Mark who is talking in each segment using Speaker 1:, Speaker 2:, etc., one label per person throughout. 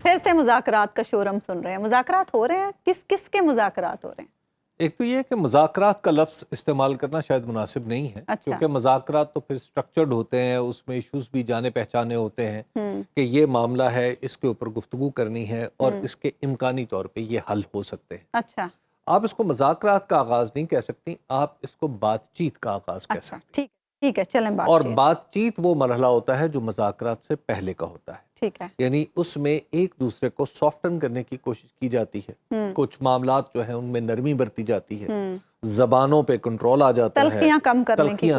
Speaker 1: پھر سے مذاکرات کا شور ہم سن رہے ہیں. مذاکرات ہو رہے ہیں, کس کس کے مذاکرات ہو رہے ہیں؟
Speaker 2: ایک تو یہ کہ مذاکرات کا لفظ استعمال کرنا شاید مناسب نہیں ہے.
Speaker 1: اچھا.
Speaker 2: کیونکہ مذاکرات تو پھر سٹرکچرڈ ہوتے ہیں, اس میں ایشوز بھی جانے پہچانے ہوتے ہیں کہ یہ معاملہ ہے, اس کے اوپر گفتگو کرنی ہے اور اس کے امکانی طور پہ یہ حل ہو سکتے ہیں.
Speaker 1: اچھا.
Speaker 2: آپ اس کو مذاکرات کا آغاز نہیں کہہ سکتی, آپ اس کو بات چیت کا آغاز کہہ
Speaker 1: اچھا
Speaker 2: سکتی.
Speaker 1: ٹھیک ہے چلیں بات
Speaker 2: اور
Speaker 1: چیت.
Speaker 2: بات چیت وہ مرحلہ ہوتا ہے جو مذاکرات سے پہلے کا ہوتا ہے.
Speaker 1: ٹھیک ہے.
Speaker 2: یعنی اس میں ایک دوسرے کو سافٹن کرنے کی کوشش کی جاتی ہے, کچھ معاملات جو ہیں ان میں نرمی برتی جاتی ہے, زبانوں پہ کنٹرول آ جاتا ہے,
Speaker 1: تلخیاں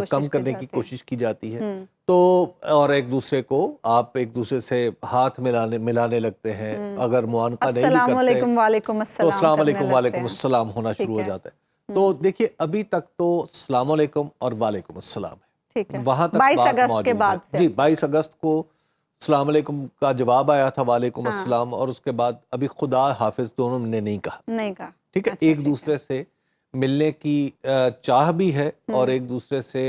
Speaker 1: کم
Speaker 2: کرنے کی کوشش کی جاتی ہے. تو اور ایک دوسرے کو آپ ایک دوسرے سے ہاتھ ملانے لگتے ہیں, اگر معانقہ نہیں بھی
Speaker 1: السلام
Speaker 2: کرتے
Speaker 1: علیکم وعلیکم
Speaker 2: تو
Speaker 1: السلام
Speaker 2: السلام
Speaker 1: کرنے
Speaker 2: علیکم
Speaker 1: لگتے
Speaker 2: وعلیکم
Speaker 1: ہیں.
Speaker 2: السلام ہونا شروع ہو جاتا ہے. تو دیکھیے ابھی تک تو السلام علیکم اور وعلیکم السلام ہے,
Speaker 1: ٹھیک ہے.
Speaker 2: وہاں تک
Speaker 1: 22
Speaker 2: بات
Speaker 1: اگست کے
Speaker 2: موجود
Speaker 1: بعد
Speaker 2: ہے. جی 22 اگست کو السلام علیکم کا جواب آیا تھا, وعلیکم
Speaker 1: ہاں.
Speaker 2: السلام, اور اس کے بعد ابھی خدا حافظ دونوں نے نہیں کہا.
Speaker 1: نہیں کہا.
Speaker 2: ٹھیک ہے.
Speaker 1: اچھا،
Speaker 2: ایک دوسرے سے ملنے کی چاہ بھی ہے اور ایک دوسرے سے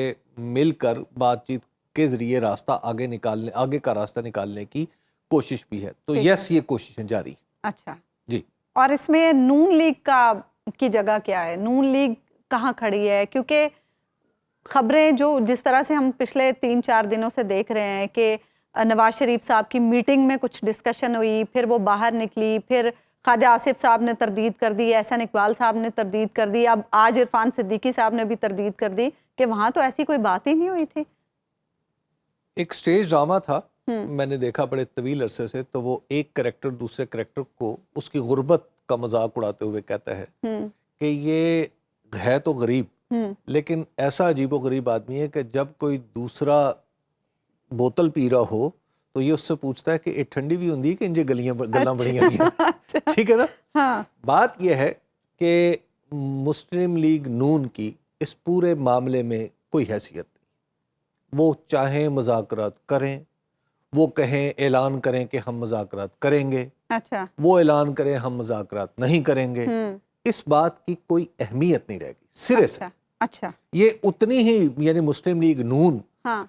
Speaker 2: مل کر بات چیت کے ذریعے راستہ آگے کا راستہ نکالنے کی کوشش بھی ہے. تو یس یہ کوششیں جاری.
Speaker 1: اچھا
Speaker 2: جی.
Speaker 1: اور اس میں نون لیگ کی جگہ کیا ہے؟ نون لیگ کہاں کھڑی ہے؟ کیونکہ خبریں جو جس طرح سے ہم پچھلے 3-4 دنوں سے دیکھ رہے ہیں کہ نواز شریف صاحب کی میٹنگ میں کچھ ڈسکشن ہوئی, پھر وہ باہر نکلی, پھر خواجہ آصف صاحب نے تردید کر دی, احسن اقبال صاحب نے تردید کر دی, اب آج عرفان صدیقی صاحب نے بھی تردید کر دی کہ وہاں تو ایسی کوئی بات ہی نہیں ہوئی تھی.
Speaker 2: ایک سٹیج ڈرامہ تھا, میں نے دیکھا بڑے طویل عرصے سے. تو وہ ایک کریکٹر دوسرے کریکٹر کو اس کی غربت کا مذاق اڑاتے ہوئے کہتا ہے کہ یہ ہے تو غریب لیکن ایسا عجیب و غریب آدمی ہے کہ جب کوئی دوسرا بوتل پی رہا ہو تو یہ اس سے پوچھتا ہے کہ یہ ٹھنڈی بھی ہوندی ہے کہ انجے گلاں بڑیاں بھی ہیں. ٹھیک ہے نا. بات یہ ہے کہ مسلم لیگ نون کی اس پورے معاملے میں کوئی حیثیت نہیں. وہ چاہیں مذاکرات کریں, وہ کہیں اعلان کریں کہ ہم مذاکرات کریں گے,
Speaker 1: اچھا
Speaker 2: وہ اعلان کریں ہم مذاکرات نہیں کریں گے, اس بات کی کوئی اہمیت نہیں رہے گی سرے سے.
Speaker 1: اچھا
Speaker 2: یہ اتنی ہی یعنی مسلم لیگ نون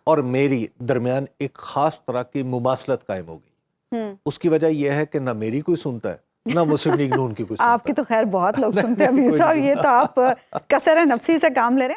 Speaker 2: اور میری درمیان ایک خاص طرح کی مماثلت قائم ہوگی. اس کی وجہ یہ ہے کہ نہ میری کوئی سنتا ہے نہ مسلم لیگ نون کی کوئی سنتا ہے.
Speaker 1: آپ کی تو خیر بہت لوگ سنتے ہیں ابھی صاحب, یہ تو آپ کثر نفسی سے کام لے رہے ہیں.